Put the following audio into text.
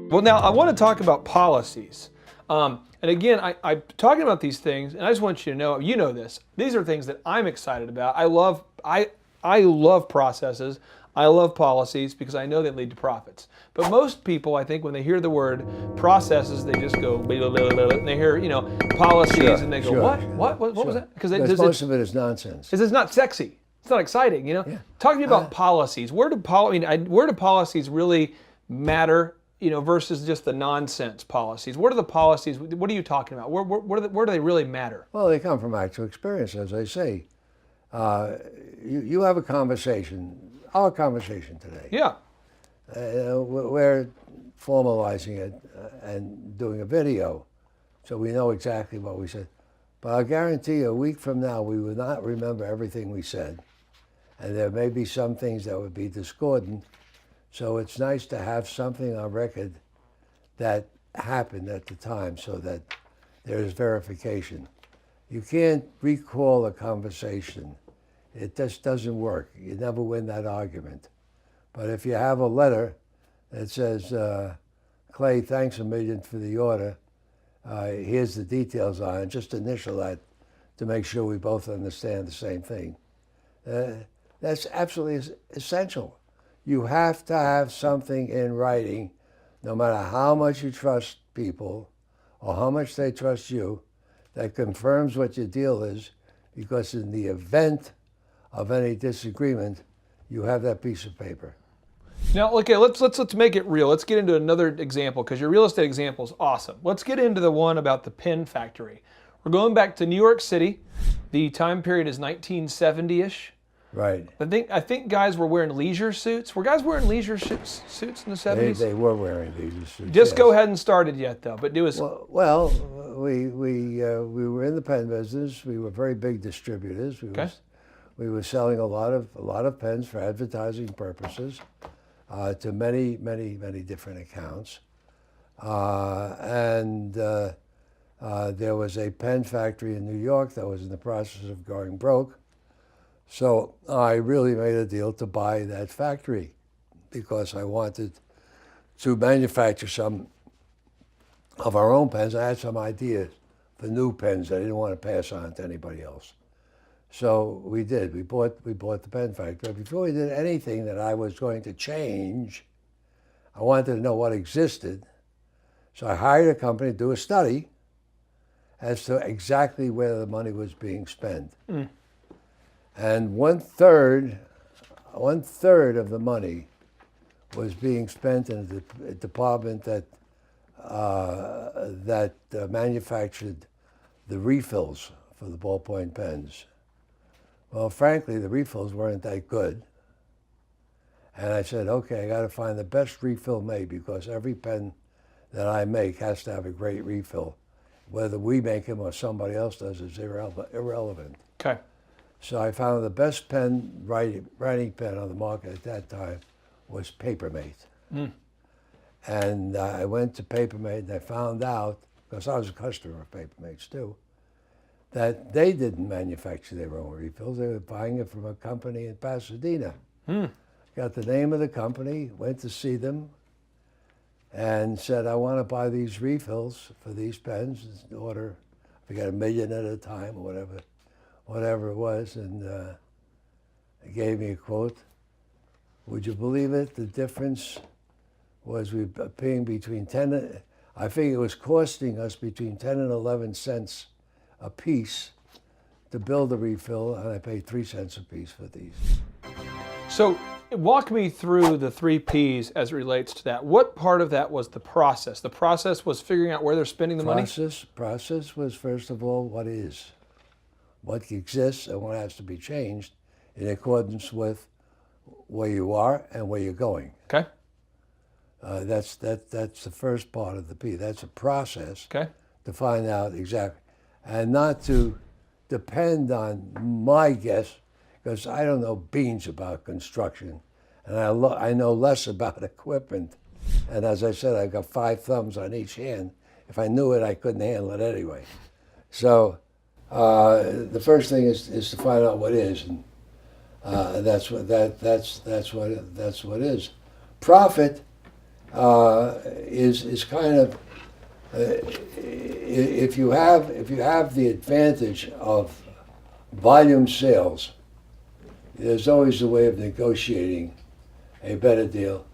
Well, now I want to talk about policies. And again, I'm talking about these things, and I just want you to know, you know this. These are things that I'm excited about. I love processes. I love policies because I know they lead to profits. But most people, I think, when they hear the word processes, they just go blah, blah, blah, and they hear, policies, and they go, what was that? Because most of it is nonsense. Because it's not sexy. It's not exciting, Yeah. Talk to me about policies. Where do policies really matter? Versus just the nonsense policies. What are the policies? What are you talking about? Where do they really matter? Well, they come from actual experience, as I say. You have a conversation, our conversation today. Yeah. We're formalizing it and doing a video, so we know exactly what we said. But I guarantee you, a week from now, we will not remember everything we said. And there may be some things that would be discordant. So it's nice to have something on record that happened at the time so that there's verification. You can't recall a conversation. It just doesn't work. You never win that argument. But if you have a letter that says, Clay, thanks a million for the order. Here's the details on it. Just initial that to make sure we both understand the same thing. That's absolutely essential. You have to have something in writing, no matter how much you trust people or how much they trust you, that confirms what your deal is, because in the event of any disagreement, you have that piece of paper. Now, okay, let's make it real. Let's get into another example, because your real estate example is awesome. Let's get into the one about the pen factory. We're going back to New York City. The time period is 1970-ish. Right. I think guys were wearing leisure suits. Were guys wearing leisure suits in the 70s? They were wearing leisure suits. Just go ahead and started yet, though. But do us. Well, we were in the pen business. We were very big distributors. We were selling a lot of pens for advertising purposes to many different accounts. And there was a pen factory in New York that was in the process of going broke. So I really made a deal to buy that factory because I wanted to manufacture some of our own pens. I had some ideas for new pens that I didn't want to pass on to anybody else. So we did. We bought the pen factory. Before we did anything that I was going to change, I wanted to know what existed. So I hired a company to do a study as to exactly where the money was being spent. Mm. And one third of the money was being spent in a department that manufactured the refills for the ballpoint pens. Well, frankly, the refills weren't that good. And I said, okay, I got to find the best refill made, because every pen that I make has to have a great refill. Whether we make them or somebody else does is irrelevant. Okay. So I found the best pen, writing pen on the market at that time was Papermate. Mm. And I went to Papermate and I found out, because I was a customer of Papermates too, that they didn't manufacture their own refills. They were buying it from a company in Pasadena. Mm. Got the name of the company, went to see them, and said, I want to buy these refills for these pens in order, I forget, 1 million at a time or whatever it was, and they gave me a quote. Would you believe it? The difference was we were paying between 10, I think it was costing us between 10 and 11 cents a piece to build a refill, and I paid 3 cents a piece for these. So walk me through the 3 Ps as it relates to that. What part of that was the process? The process was figuring out where they're spending the money? Process was, first of all, what is. What exists and what has to be changed in accordance with where you are and where you're going. Okay. That's the first part of the P. That's a process. Okay. To find out exactly, and not to depend on my guess, because I don't know beans about construction, and I know less about equipment. And as I said, I've got 5 thumbs on each hand. If I knew it, I couldn't handle it anyway. So. The first thing is to find out what is, and that's what is. Profit is kind of if you have the advantage of volume sales, there's always a way of negotiating a better deal.